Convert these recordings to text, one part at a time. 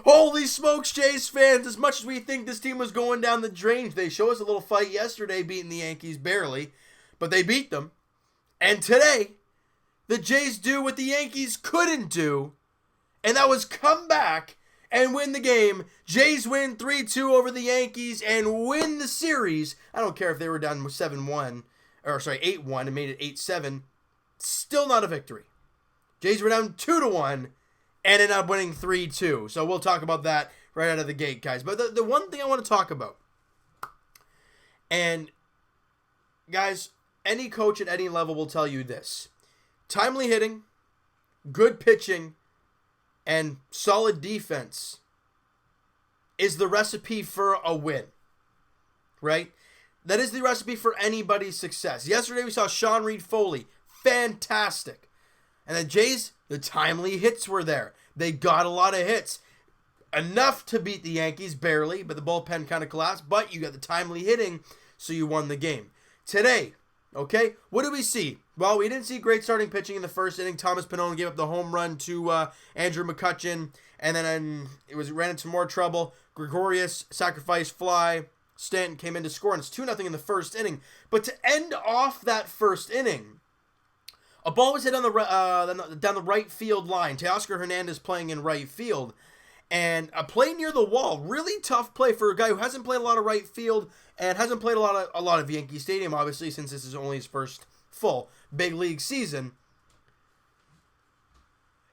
Holy smokes, Jays fans, as much as we think this team was going down the drain, they show us a little fight yesterday beating the Yankees barely, but they beat them. And today, the Jays do what the Yankees couldn't do, and that was come back and win the game. Jays win 3-2 over the Yankees and win the series. I don't care if they were down 8-1 and made it 8-7. Still not a victory. Jays were down 2-1 and ended up winning 3-2. So we'll talk about that right out of the gate, guys. But the one thing I want to talk about, and guys, any coach at any level will tell you this: timely hitting, good pitching, and solid defense is the recipe for a win, right? That is the recipe for anybody's success. Yesterday we saw Reid-Foley, fantastic. And the Jays, the timely hits were there. They got a lot of hits. Enough to beat the Yankees, barely, but the bullpen kind of collapsed. But you got the timely hitting, so you won the game. Today, okay, what do we see? Well, we didn't see great starting pitching in the first inning. Thomas Pannone gave up the home run to Andrew McCutchen, and then ran into more trouble. Gregorius sacrifice fly. Stanton came in to score, and it's 2-0 in the first inning. But to end off that first inning, a ball was hit on down the right field line. Teoscar Hernandez playing in right field. And a play near the wall. Really tough play for a guy who hasn't played a lot of right field and hasn't played a lot of Yankee Stadium, obviously, since this is only his first full big league season.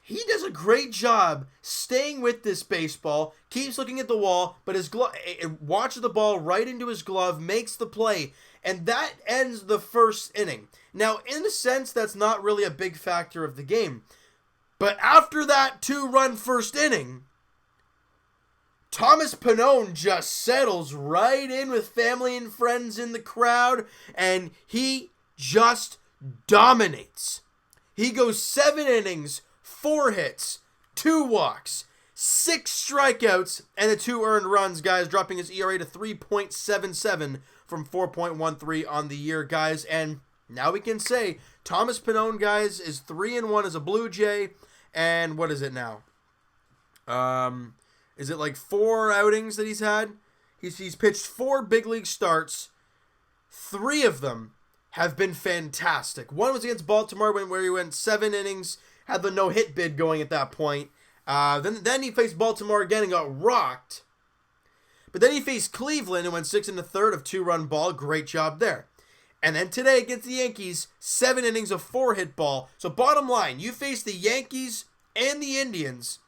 He does a great job staying with this baseball, keeps looking at the wall, but his glove watches the ball right into his glove, makes the play, and that ends the first inning. Now, in a sense, that's not really a big factor of the game. But after that 2-run first inning, Thomas Pannone just settles right in with family and friends in the crowd, and he just dominates. He goes 7 innings, 4 hits, 2 walks, 6 strikeouts, and the 2 earned runs, guys, dropping his ERA to 3.77 from 4.13 on the year, guys. And now we can say Thomas Pannone, guys, is 3-1 as a Blue Jay. And what is it now? Is it like 4 outings that he's had? He's pitched 4 big league starts. 3 of them have been fantastic. One was against Baltimore where he went 7 innings, had the no-hit bid going at that point. Then he faced Baltimore again and got rocked. But then he faced Cleveland and went 6 1/3 of 2-run ball. Great job there. And then today against the Yankees, 7 innings of 4-hit ball. So bottom line, you faced the Yankees and the Indians,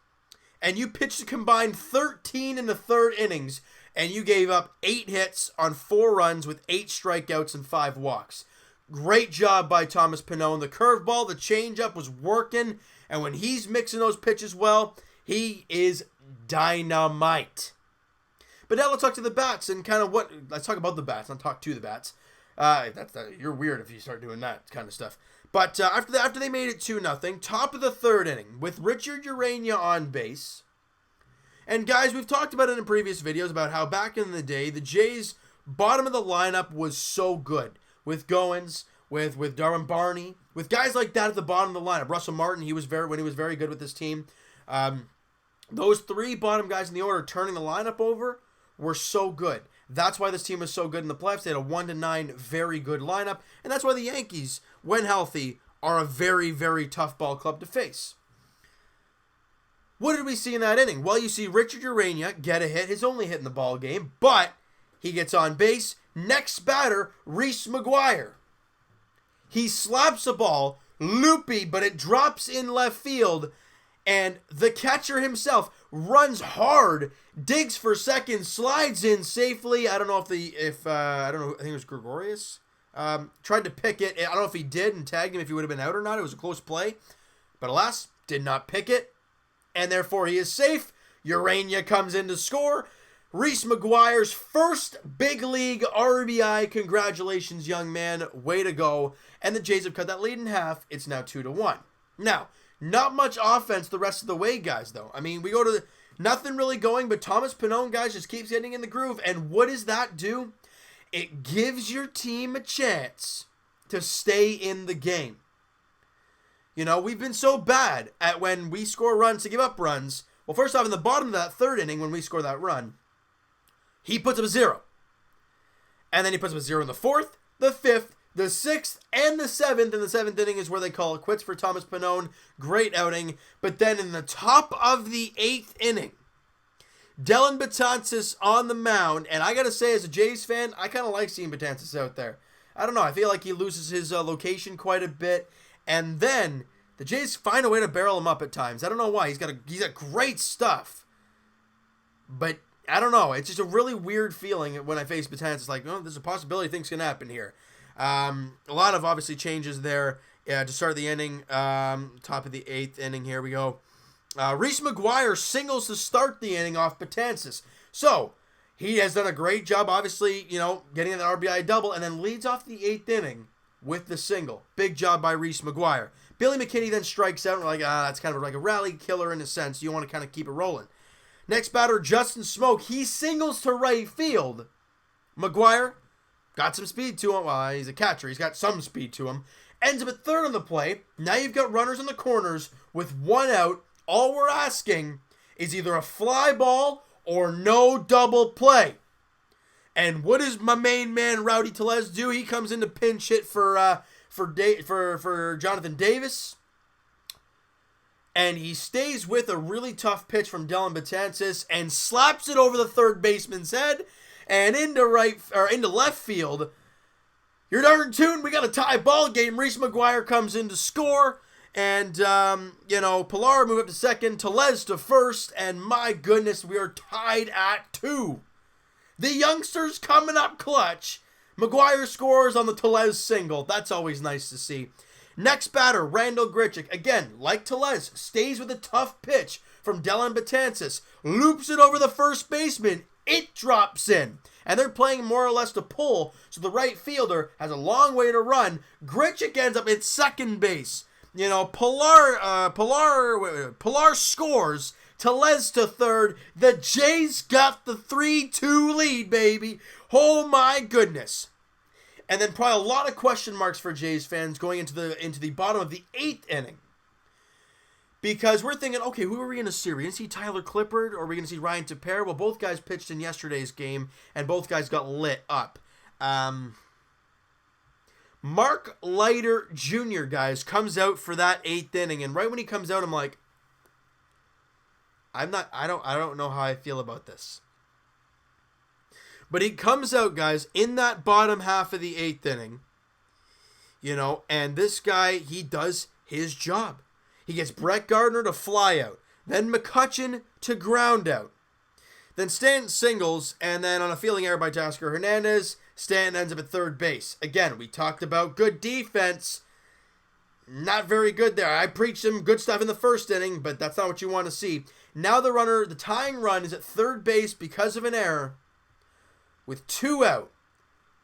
and you pitched a combined 13 1/3 innings, and you gave up 8 hits on 4 runs with 8 strikeouts and 5 walks. Great job by Thomas Pannone. The curveball, the changeup was working, and when he's mixing those pitches well, he is dynamite. But now let's talk to the bats and let's talk about the bats, not talk to the bats. You're weird if you start doing that kind of stuff. But after they made it 2-0, top of the 3rd inning, with Richard Urania on base. And guys, we've talked about it in previous videos about how back in the day, the Jays' bottom of the lineup was so good. With Goins, with Darwin Barney, with guys like that at the bottom of the lineup. Russell Martin, when he was very good with his team. Those 3 bottom guys in the order turning the lineup over were so good. That's why this team was so good in the playoffs. They had a 1-9 very good lineup, and that's why the Yankees, when healthy, are a very, very tough ball club to face. What did we see in that inning? Well, you see Richard Urania get a hit, his only hit in the ball game, but he gets on base. Next batter, Reese McGuire. He slaps a ball, loopy, but it drops in left field, and the catcher himself runs hard, digs for second, slides in safely. I don't know I think it was Gregorius. Tried to pick it. I don't know if he did and tagged him if he would have been out or not. It was a close play. But alas, did not pick it. And therefore he is safe. Urania comes in to score. Reese McGuire's first big league RBI. Congratulations, young man. Way to go. And the Jays have cut that lead in half. It's now 2-1. Now, not much offense the rest of the way, guys, though. I mean, we go to nothing really going, but Thomas Pannone, guys, just keeps getting in the groove. And what does that do? It gives your team a chance to stay in the game. You know, we've been so bad at when we score runs to give up runs. Well, first off, in the bottom of that third inning, when we score that run, he puts up a 0. And then he puts up a 0 in the fourth, the fifth, the sixth, and the seventh. And the seventh inning is where they call it quits for Thomas Pannone. Great outing. But then in the top of the eighth inning, Dellin Betances on the mound. And I got to say, as a Jays fan, I kind of like seeing Betances out there. I don't know. I feel like he loses his location quite a bit. And then the Jays find a way to barrel him up at times. I don't know why. He's got great stuff. But I don't know. It's just a really weird feeling when I face Betances. Like, oh, there's a possibility things can happen here. A lot of, obviously, changes there to start the inning. Top of the eighth inning. Here we go. Reese McGuire singles to start the inning off Betances. So, he has done a great job, obviously, getting an RBI double, and then leads off the eighth inning with the single. Big job by Reese McGuire. Billy McKinney then strikes out, and we're like, that's kind of like a rally killer in a sense. You want to kind of keep it rolling. Next batter, Justin Smoke. He singles to right field. McGuire got some speed to him. Well, he's a catcher. He's got some speed to him. Ends up at third on the play. Now you've got runners in the corners with one out. All we're asking is either a fly ball or no double play. And what does my main man Rowdy Tellez do? He comes in to pinch hit for Jonathan Davis. And he stays with a really tough pitch from Dellin Betances and slaps it over the third baseman's head and into left field. You're darn tune. We got a tie ball game. Reese McGuire comes in to score. And, Pilar move up to second, Tellez to first, and my goodness, we are tied at 2. The youngsters coming up clutch. McGuire scores on the Tellez single. That's always nice to see. Next batter, Randall Grichuk. Again, like Tellez, stays with a tough pitch from Dellin Betances. Loops it over the first baseman. It drops in. And they're playing more or less to pull, so the right fielder has a long way to run. Grichuk ends up at second base. Pilar scores. Tellez to third. The Jays got the 3-2 lead, baby. Oh my goodness. And then probably a lot of question marks for Jays fans going into the bottom of the eighth inning. Because we're thinking, okay, who are we going to see? Are we going to see Tyler Clippard or are we going to see Ryan Tepera? Well, both guys pitched in yesterday's game and both guys got lit up. Mark Leiter Jr., guys, comes out for that eighth inning, and right when he comes out, I'm like, I don't know how I feel about this. But he comes out, guys, in that bottom half of the eighth inning, and this guy, he does his job. He gets Brett Gardner to fly out, then McCutchen to ground out. Then Stanton singles, and then on a fielding error by Teoscar Hernandez, Stanton ends up at third base. Again, we talked about good defense. Not very good there. I preached some good stuff in the first inning, but that's not what you want to see. Now the tying run is at third base because of an error. With 2 out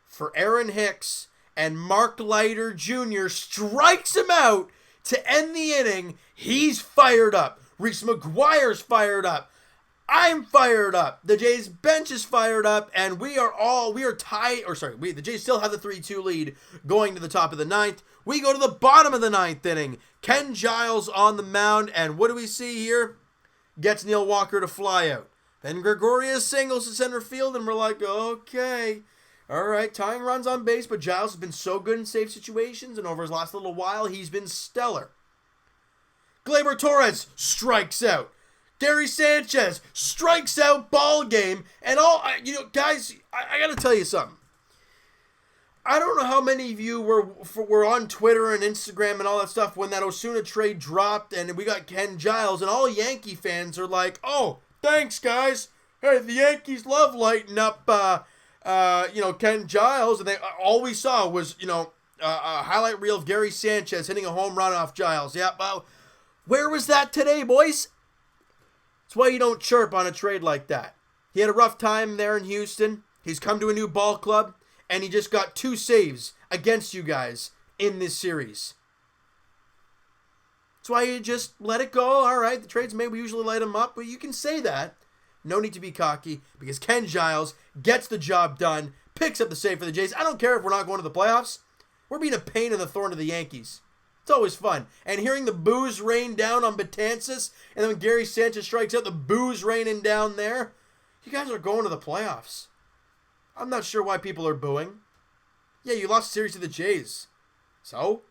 for Aaron Hicks, and Mark Leiter Jr. strikes him out to end the inning. He's fired up. Reese McGuire's fired up. I'm fired up. The Jays bench is fired up, and the Jays still have the 3-2 lead going to the top of the ninth. We go to the bottom of the ninth inning. Ken Giles on the mound, and what do we see here? Gets Neil Walker to fly out. Then Gregorius singles to center field, and we're like, okay, all right, tying runs on base, but Giles has been so good in safe situations, and over his last little while, he's been stellar. Gleyber Torres strikes out. Gary Sanchez strikes out, ball game, and guys, I got to tell you something. I don't know how many of you were on Twitter and Instagram and all that stuff when that Osuna trade dropped and we got Ken Giles, and all Yankee fans are like, oh, thanks, guys. Hey, the Yankees love lighting up, Ken Giles, and all we saw was, a highlight reel of Gary Sanchez hitting a home run off Giles. Yeah, well, where was that today, boys? That's why you don't chirp on a trade like that. He had a rough time there in Houston. He's come to a new ball club, and he just got 2 saves against you guys in this series. That's why you just let it go. All right, the trades made, we usually light them up, but you can say that. No need to be cocky, because Ken Giles gets the job done, picks up the save for the Jays. I don't care if we're not going to the playoffs. We're being a pain in the thorn to the Yankees. It's always fun. And hearing the boos rain down on Betances, and then when Gary Sanchez strikes out, the boos raining down there. You guys are going to the playoffs. I'm not sure why people are booing. Yeah, you lost the series to the Jays. So?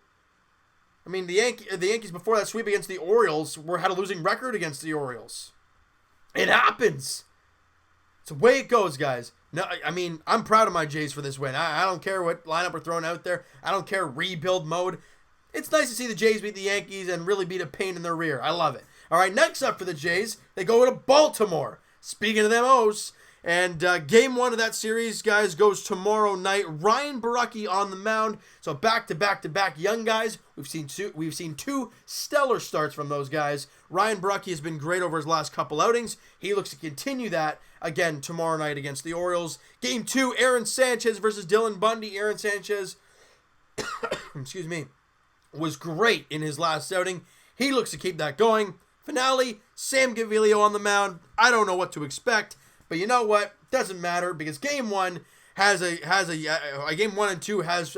I mean, the Yankees before that sweep against the Orioles had a losing record against the Orioles. It happens. It's the way it goes, guys. No, I mean, I'm proud of my Jays for this win. I don't care what lineup we're throwing out there. I don't care rebuild mode. It's nice to see the Jays beat the Yankees and really beat a pain in their rear. I love it. All right, next up for the Jays, they go to Baltimore. Speaking of them O's. And game one of that series, guys, goes tomorrow night. Ryan Borucki on the mound. So back-to-back young guys. We've seen two stellar starts from those guys. Ryan Borucki has been great over his last couple outings. He looks to continue that again tomorrow night against the Orioles. Game two, Aaron Sanchez versus Dylan Bundy. Aaron Sanchez, excuse me, was great in his last outing. He looks to keep that going. Finale, Sam Gaviglio on the mound. I don't know what to expect, but you know what? Doesn't matter because game one has game 1 and 2 has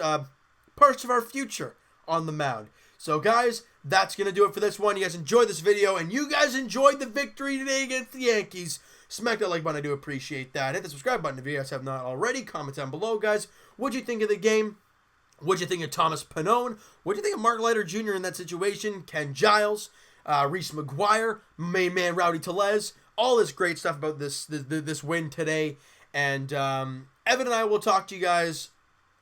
parts of our future on the mound. So guys, that's gonna do it for this one. You guys enjoyed this video, and you guys enjoyed the victory today against the Yankees. Smack that like button. I do appreciate that. Hit the subscribe button if you guys have not already. Comment down below, guys. What'd you think of the game? What'd you think of Thomas Pannone? What'd you think of Mark Leiter Jr. in that situation? Ken Giles, Reese McGuire, main man Rowdy Tellez. All this great stuff about this win today. And Evan and I will talk to you guys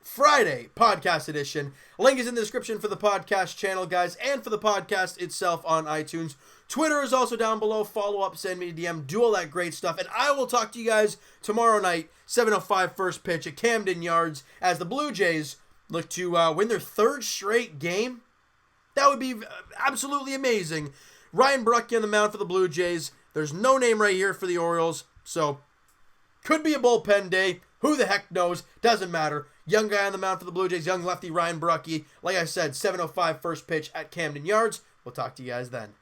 Friday, podcast edition. Link is in the description for the podcast channel, guys, and for the podcast itself on iTunes. Twitter is also down below. Follow up, send me a DM, do all that great stuff. And I will talk to you guys tomorrow night, 7:05 first pitch at Camden Yards, as the Blue Jays look to win their third straight game. That would be absolutely amazing. Ryan Borucki on the mound for the Blue Jays. There's no name right here for the Orioles, so could be a bullpen day. Who the heck knows? Doesn't matter. Young guy on the mound for the Blue Jays, young lefty Ryan Borucki. Like I said, 7:05 first pitch at Camden Yards. We'll talk to you guys then.